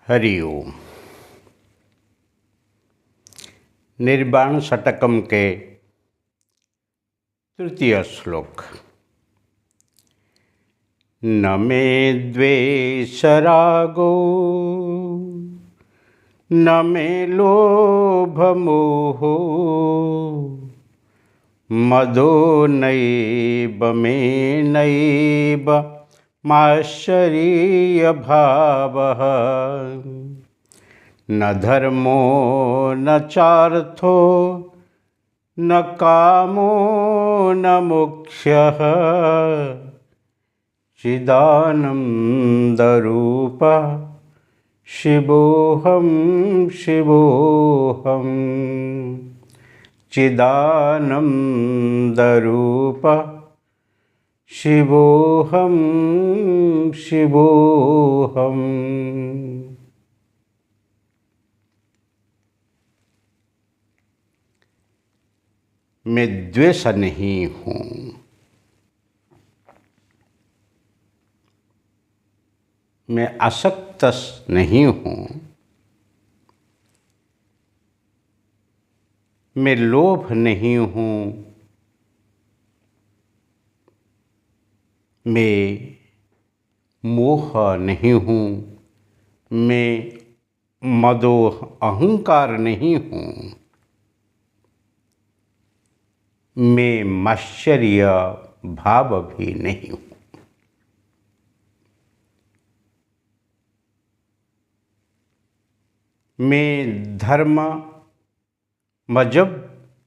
हरि ओम। निर्वाण षटकम के तृतीय श्लोक। न मे द्वेषरागो न मे लोभमोहो मदो नैव मे नैव माश्चर्यभावः न धर्मो न चार्थो न कामो न मोक्षः चिदानन्दरूपः शिवोऽहं शिवोऽहं चिदानन्दरूपः शिवोऽहं शिवोऽहं। मैं द्वेष नहीं हूँ, मैं आसक्त नहीं हूँ, मैं लोभ नहीं हूँ, मैं मोह नहीं हूँ, मैं मदोह अहंकार नहीं हूँ, मैं माश्चर्य भाव भी नहीं हूँ। मैं धर्म मजहब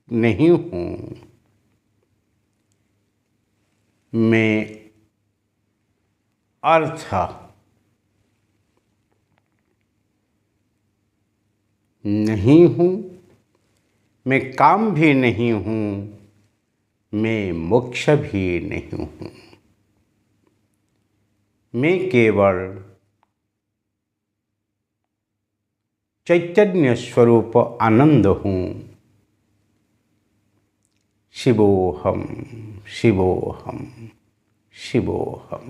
नहीं हूँ, मैं अर्थ नहीं हूँ, मैं काम भी नहीं हूँ, मैं मोक्ष भी नहीं हूँ। मैं केवल चैतन्य स्वरूप आनंद हूँ। शिवोऽहं शिवोऽहं शिवोऽहं।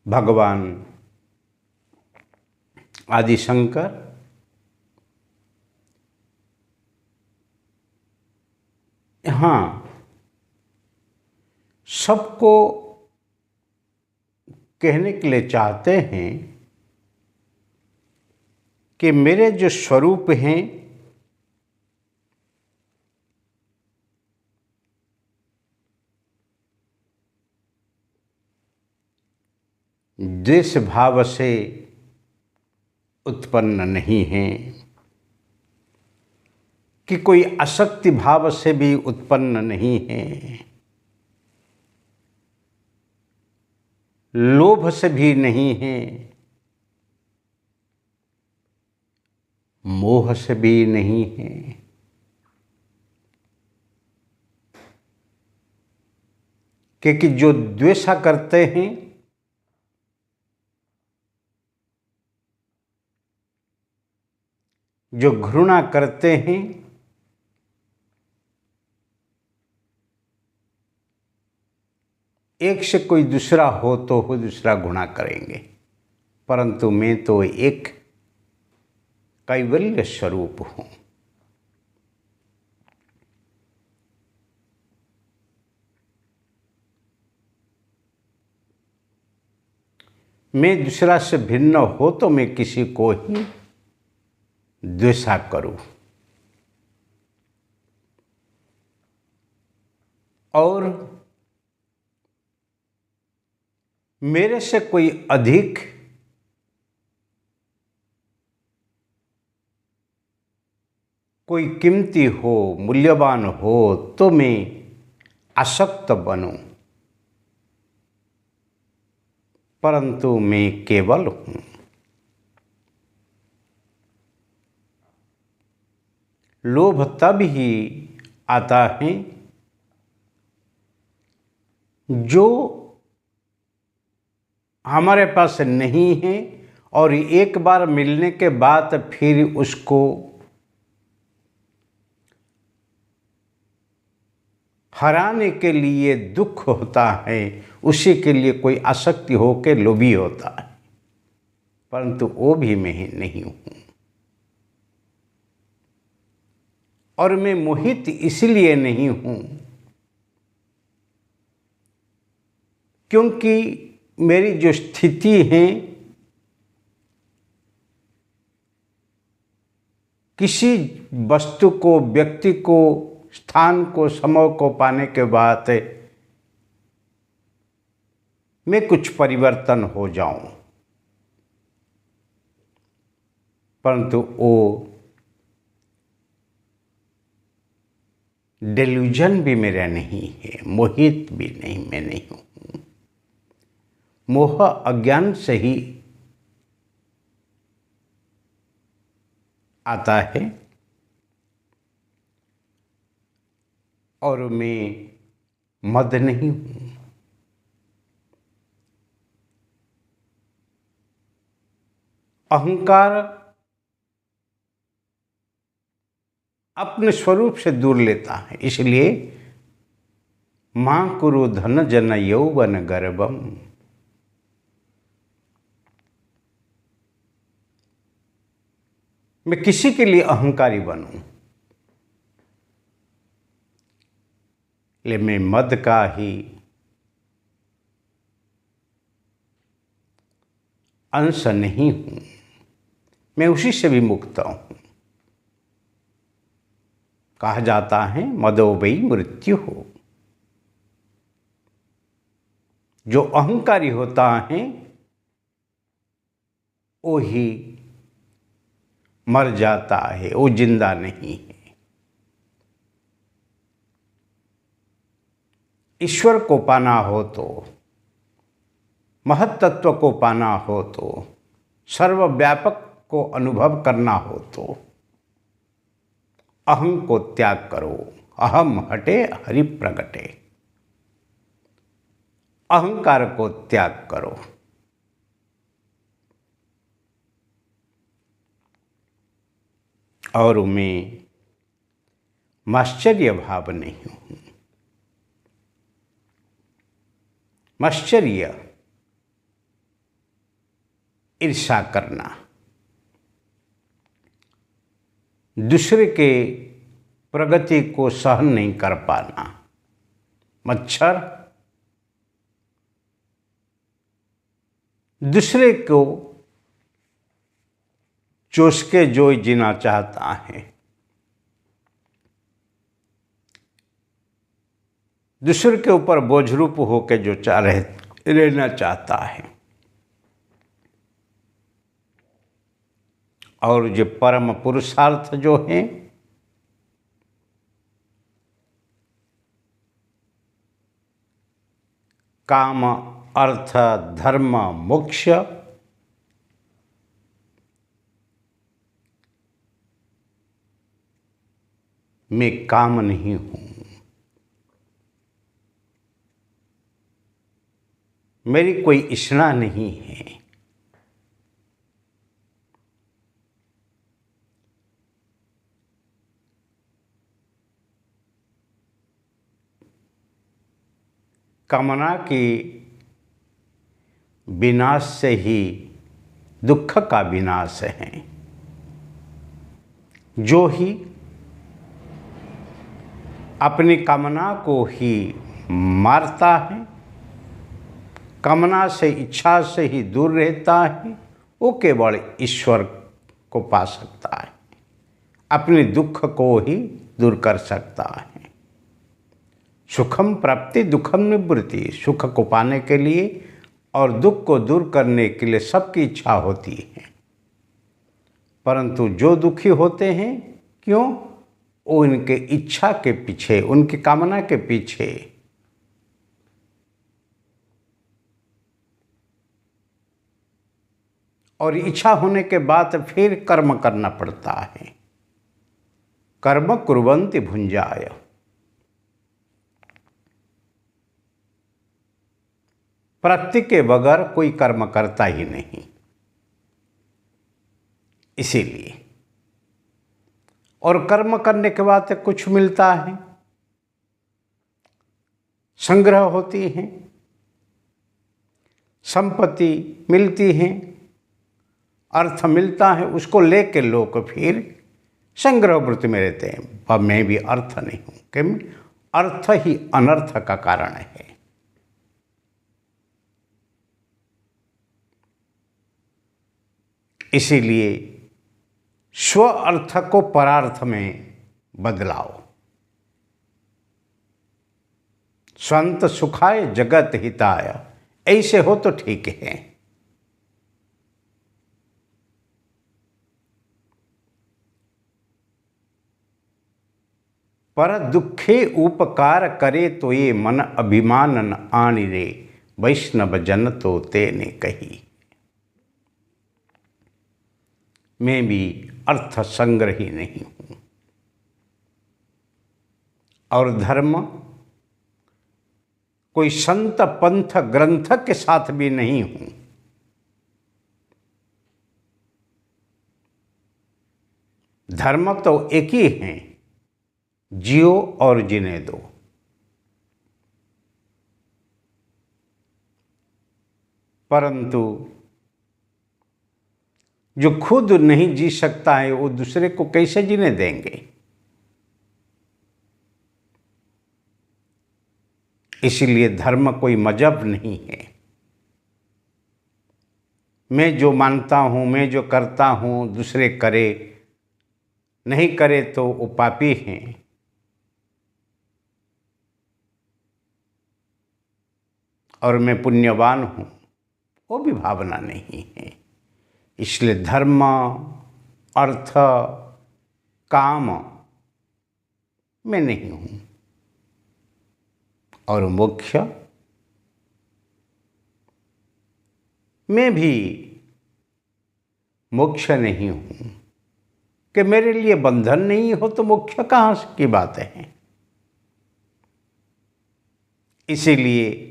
भगवान आदि शंकर यहाँ सबको कहने के लिए चाहते हैं कि मेरे जो स्वरूप हैं द्वेष भाव से उत्पन्न नहीं हैं, कि कोई आसक्ति भाव से भी उत्पन्न नहीं है, लोभ से भी नहीं है, मोह से भी नहीं है। क्योंकि जो द्वेषा करते हैं जो घृणा करते हैं एक से कोई दूसरा हो तो हो दूसरा गुणा करेंगे, परंतु मैं तो एक कैवल्य स्वरूप हूँ। मैं दूसरा से भिन्न हो तो मैं किसी को ही द्वेषा करूं, और मेरे से कोई अधिक कोई कीमती हो, मूल्यवान हो तो मैं आसक्त बनूं, परंतु मैं केवल हूँ। लोभ तब ही आता है जो हमारे पास नहीं है और एक बार मिलने के बाद फिर उसको हराने के लिए दुख होता है, उसी के लिए कोई आसक्ति हो के लोभी होता है, परंतु वो भी मैं ही नहीं हूँ। और मैं मोहित इसलिए नहीं हूँ क्योंकि मेरी जो स्थिति है किसी वस्तु को, व्यक्ति को, स्थान को, समय को पाने के बाद मैं कुछ परिवर्तन हो जाऊं, परंतु वो डेल्यूजन भी मेरा नहीं है, मोहित भी नहीं, मैं नहीं हूं। मोह अज्ञान से ही आता है और मैं मद नहीं हूं। अहंकार अपने स्वरूप से दूर लेता है, इसलिए मां कुरु धन जन यौवन गर्भम। मैं किसी के लिए अहंकारी बनूं, ले मैं मद का ही अंश नहीं हूं, मैं उसी से भी मुक्त हूं। कहा जाता है मदो वै मृत्यु हो। जो अहंकारी होता है वो ही मर जाता है, वो जिंदा नहीं है। ईश्वर को पाना हो तो, महत्तत्व को पाना हो तो, सर्वव्यापक को अनुभव करना हो तो अहं को त्याग करो। अहम हटे हरि प्रगटे। अहंकार को त्याग करो। और मैं माश्चर्य भाव नहीं हूं। माश्चर्य ईर्ष्या करना, दूसरे के प्रगति को सहन नहीं कर पाना। मच्छर दूसरे को चूस के जो जीना चाहता है, दूसरे के ऊपर बोझरूप होकर जो रहना चाहता है। और जो परम पुरुषार्थ जो है काम, अर्थ, धर्म, मोक्ष, मैं काम नहीं हूं। मेरी कोई इच्छा नहीं है। कामना की विनाश से ही दुख का विनाश है। जो ही अपनी कामना को ही मारता है, कामना से, इच्छा से ही दूर रहता है, वो केवल ईश्वर को पा सकता है, अपने दुख को ही दूर कर सकता है। सुखम प्राप्ति दुखम निवृत्ति। सुख को पाने के लिए और दुख को दूर करने के लिए सबकी इच्छा होती है, परंतु जो दुखी होते हैं क्यों? वो उनके इच्छा के पीछे, उनकी कामना के पीछे और इच्छा होने के बाद फिर कर्म करना पड़ता है। कर्म कुर्वन्ति भुंजाय। प्रत्यय के बगैर कोई कर्म करता ही नहीं। इसीलिए और कर्म करने के बाद कुछ मिलता है, संग्रह होती हैं, संपत्ति मिलती है, अर्थ मिलता है, उसको लेके लोग फिर संग्रह वृत्ति में रहते हैं। पर मैं भी अर्थ नहीं हूं, क्योंकि अर्थ ही अनर्थ का कारण है। इसीलिए स्व अर्थ को परार्थ में बदलाओ। स्वंत सुखाय जगत हिताय, ऐसे हो तो ठीक है। पर दुखे उपकार करे तो ये मन अभिमान न आनि रे, वैष्णव जन तो तेने कही। मैं भी अर्थ संग्रही नहीं हूं और धर्म कोई संत पंथ ग्रंथ के साथ भी नहीं हूं। धर्म तो एक ही है, जियो और जीने दो। परंतु जो खुद नहीं जी सकता है वो दूसरे को कैसे जीने देंगे। इसलिए धर्म कोई मजहब नहीं है। मैं जो मानता हूं, मैं जो करता हूं, दूसरे करे नहीं करे तो वो पापी हैं। और मैं पुण्यवान हूं, वो भी भावना नहीं है। इसलिए धर्म, अर्थ, काम मैं नहीं हूं और मोक्ष मैं भी मोक्ष नहीं हूं। कि मेरे लिए बंधन नहीं हो तो मोक्ष कहाँ की बात है। इसीलिए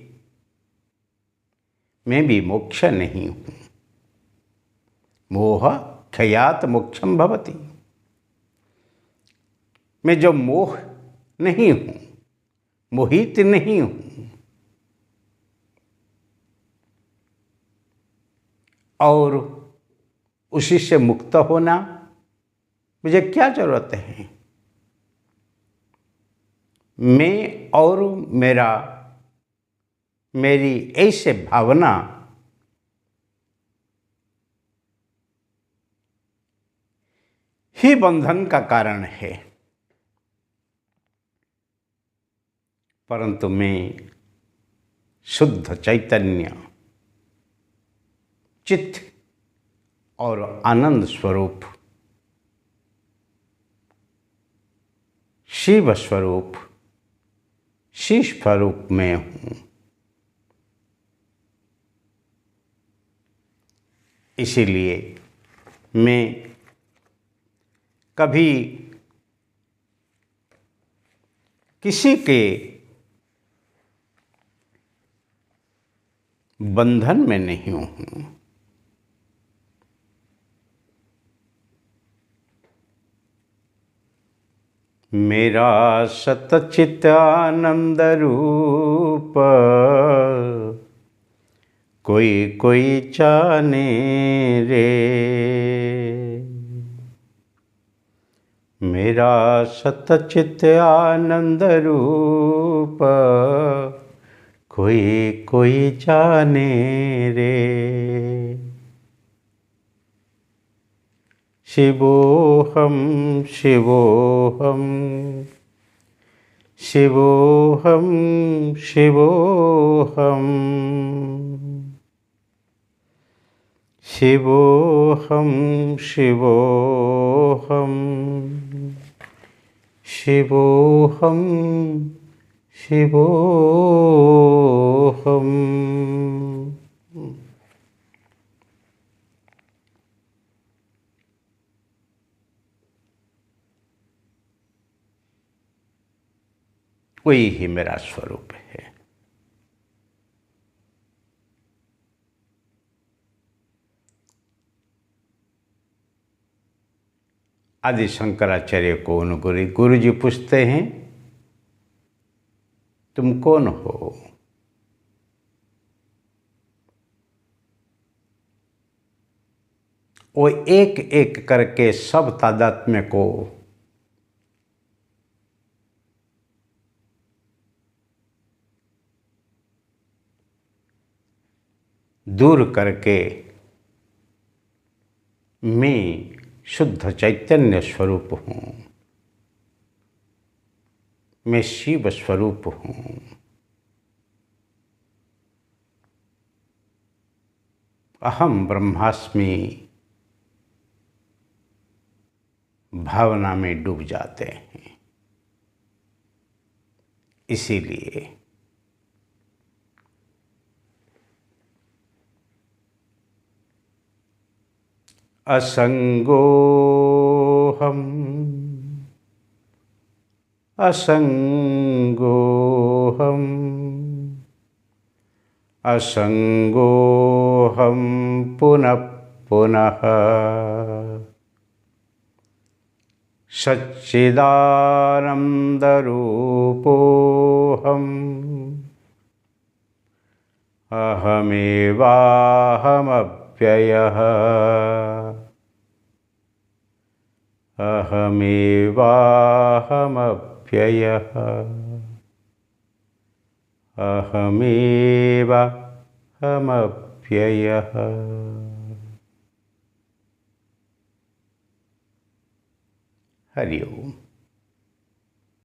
मैं भी मोक्ष नहीं हूं। मोह क्षयात मोक्षम भवति। मैं जो मोह नहीं हूं, मोहित नहीं हूं, और उसी से मुक्त होना मुझे क्या जरूरत है। मैं और मेरी ऐसे भावना ही बंधन का कारण है। परंतु मैं शुद्ध चैतन्य चित्त और आनंद स्वरूप शिव स्वरूप शीश स्वरूप में हूँ। इसीलिए मैं कभी किसी के बंधन में नहीं हूँ। मेरा सतचित आनंद रूप कोई कोई जाने रे। मेरा सतचित आनंद रूप कोई कोई जाने रे। शिवोहम शिवोहम शिवोहम शिवोहम शिवोहम शिवोहम शिवोहम शिवोहम। वही ही मेरा स्वरूप है। आदि शंकराचार्य को गुरु जी पूछते हैं तुम कौन हो? वो एक एक करके सब तादात्म्य को दूर करके मैं शुद्ध चैतन्य स्वरूप हूँ, मैं शिव स्वरूप हूँ। अहम ब्रह्मास्मि भावना में डूब जाते हैं। इसीलिए असंगोहम असंगोहम असंगोहम पुनः पुनः सच्चिदानंदरूपोऽहम् अहमेवाहमव्ययः अहमेवाहमव्ययः अहमेवाहमव्ययः। हरि ओम।